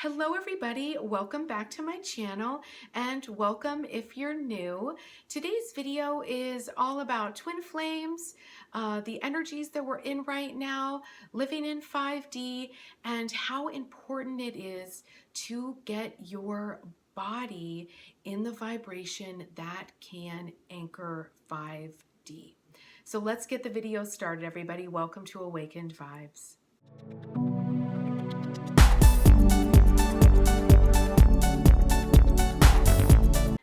Hello everybody, welcome back to my channel and welcome if you're new. Today's video is all about twin flames, the energies that we're in right now, living in 5D, and how important it is to get your body in the vibration that can anchor 5D. So let's get the video started, everybody. Welcome to Awakened Vibes.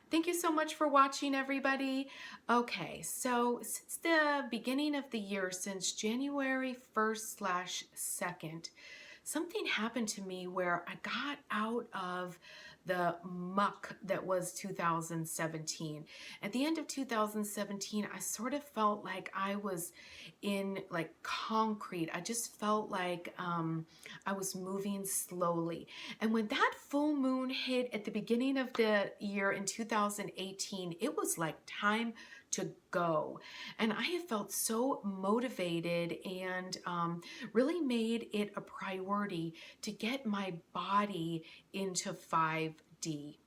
Thank you so much for watching, everybody. Okay, so since the beginning of the year, since January 1st/2nd, something happened to me where I got out of the muck that was 2017. At the end of 2017, I sort of felt like I was in like concrete. I just felt like I was moving slowly. And when that full moon hit at the beginning of the year in 2018, it was like time to go. And I have felt so motivated and really made it a priority to get my body into 5D.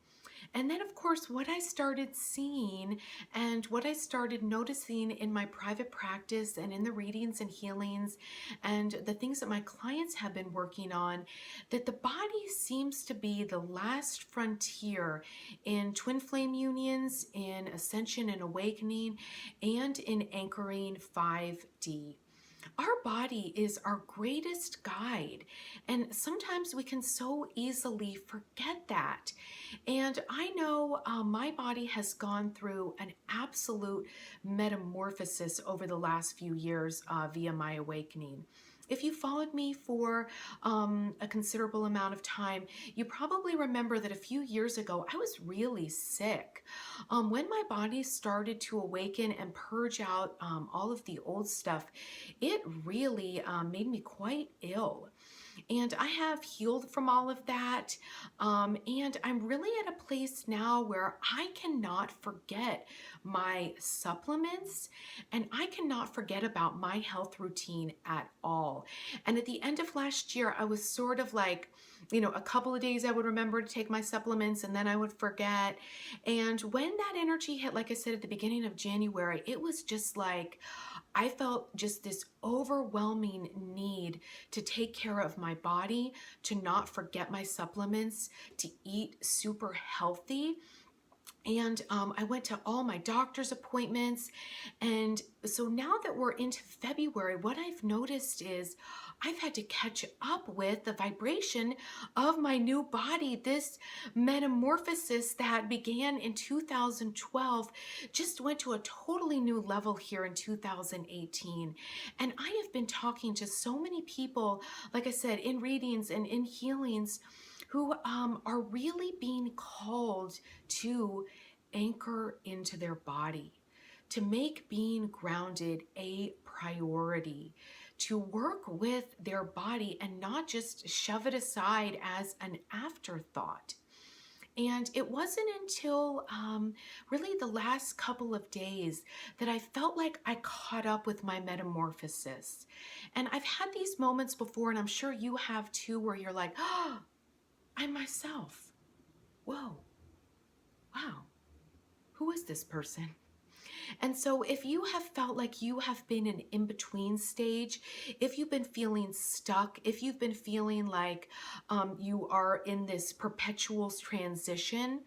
And then, of course, what I started seeing and what I started noticing in my private practice and in the readings and healings and the things that my clients have been working on, that the body seems to be the last frontier in twin flame unions, in ascension and awakening, and in anchoring 5D. Our body is our greatest guide, and sometimes we can so easily forget that. And I know my body has gone through an absolute metamorphosis over the last few years via my awakening. If you followed me for a considerable amount of time, you probably remember that a few years ago, I was really sick. When my body started to awaken and purge out all of the old stuff, it really made me quite ill. And I have healed from all of that. And I'm really at a place now where I cannot forget my supplements and I cannot forget about my health routine at all. And at the end of last year, I was sort of like, a couple of days I would remember to take my supplements and then I would forget. And when that energy hit, like I said, at the beginning of January, it was just like, I felt just this overwhelming need to take care of my body, to not forget my supplements, to eat super healthy. And I went to all my doctor's appointments. And so now that we're into February, what I've noticed is I've had to catch up with the vibration of my new body. This metamorphosis that began in 2012 just went to a totally new level here in 2018. And I have been talking to so many people, like I said, in readings and in healings, who are really being called to anchor into their body, to make being grounded a priority, to work with their body and not just shove it aside as an afterthought. And it wasn't until really the last couple of days that I felt like I caught up with my metamorphosis. And I've had these moments before, and I'm sure you have too, where you're like, oh, I'm myself. Whoa, wow, who is this person? And so if you have felt like you have been an in-between stage, if you've been feeling stuck, if you've been feeling like you are in this perpetual transition,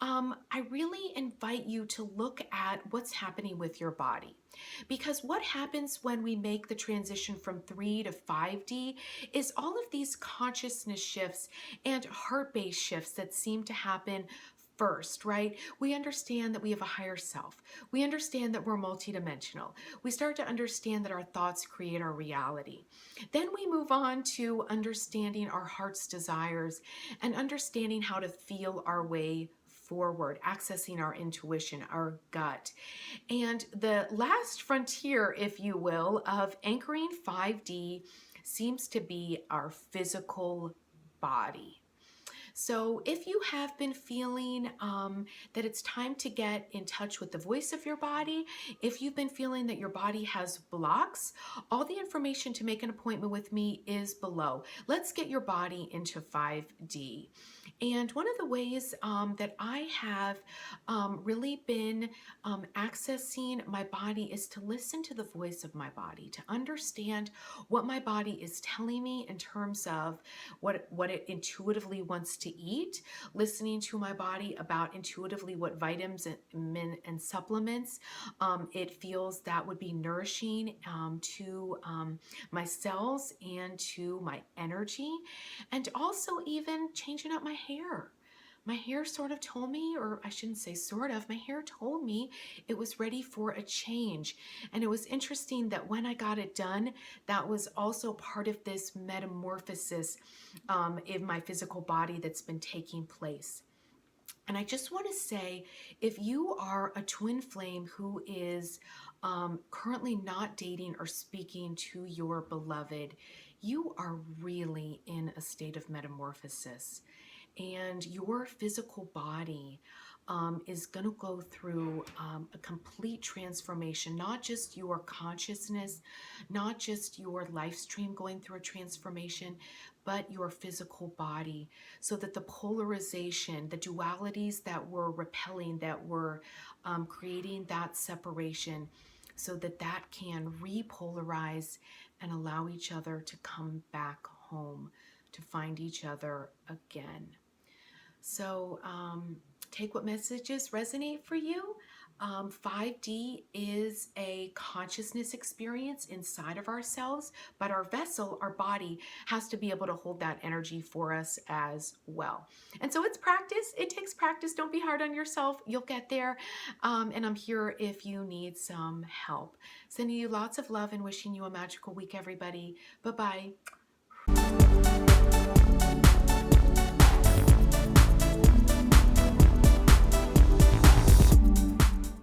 I really invite you to look at what's happening with your body. Because what happens when we make the transition from 3 to 5D is all of these consciousness shifts and heart-based shifts that seem to happen first, right? We understand that we have a higher self. We understand that we're multidimensional. We start to understand that our thoughts create our reality. Then we move on to understanding our heart's desires and understanding how to feel our way forward, accessing our intuition, our gut. And the last frontier, if you will, of anchoring 5D seems to be our physical body. So if you have been feeling that it's time to get in touch with the voice of your body, if you've been feeling that your body has blocks, all the information to make an appointment with me is below. Let's get your body into 5D. And one of the ways that I have really been accessing my body is to listen to the voice of my body, to understand what my body is telling me in terms of what it intuitively wants to eat, listening to my body about intuitively what vitamins and supplements it feels that would be nourishing to my cells and to my energy, and also even changing up my hair. My hair sort of told me, or I shouldn't say sort of, my hair told me it was ready for a change. And it was interesting that when I got it done, that was also part of this metamorphosis in my physical body that's been taking place. And I just want to say, if you are a twin flame who is currently not dating or speaking to your beloved, you are really in a state of metamorphosis. And your physical body is going to go through a complete transformation, not just your consciousness, not just your life stream going through a transformation, but your physical body, so that the polarization, the dualities that were repelling, that were creating that separation, so that that can repolarize and allow each other to come back home, to find each other again. So take what messages resonate for you. 5D is a consciousness experience inside of ourselves, but our vessel, our body, has to be able to hold that energy for us as well. And so it's practice. It takes practice. Don't be hard on yourself. You'll get there. And I'm here if you need some help. Sending you lots of love and wishing you a magical week, everybody. Bye-bye.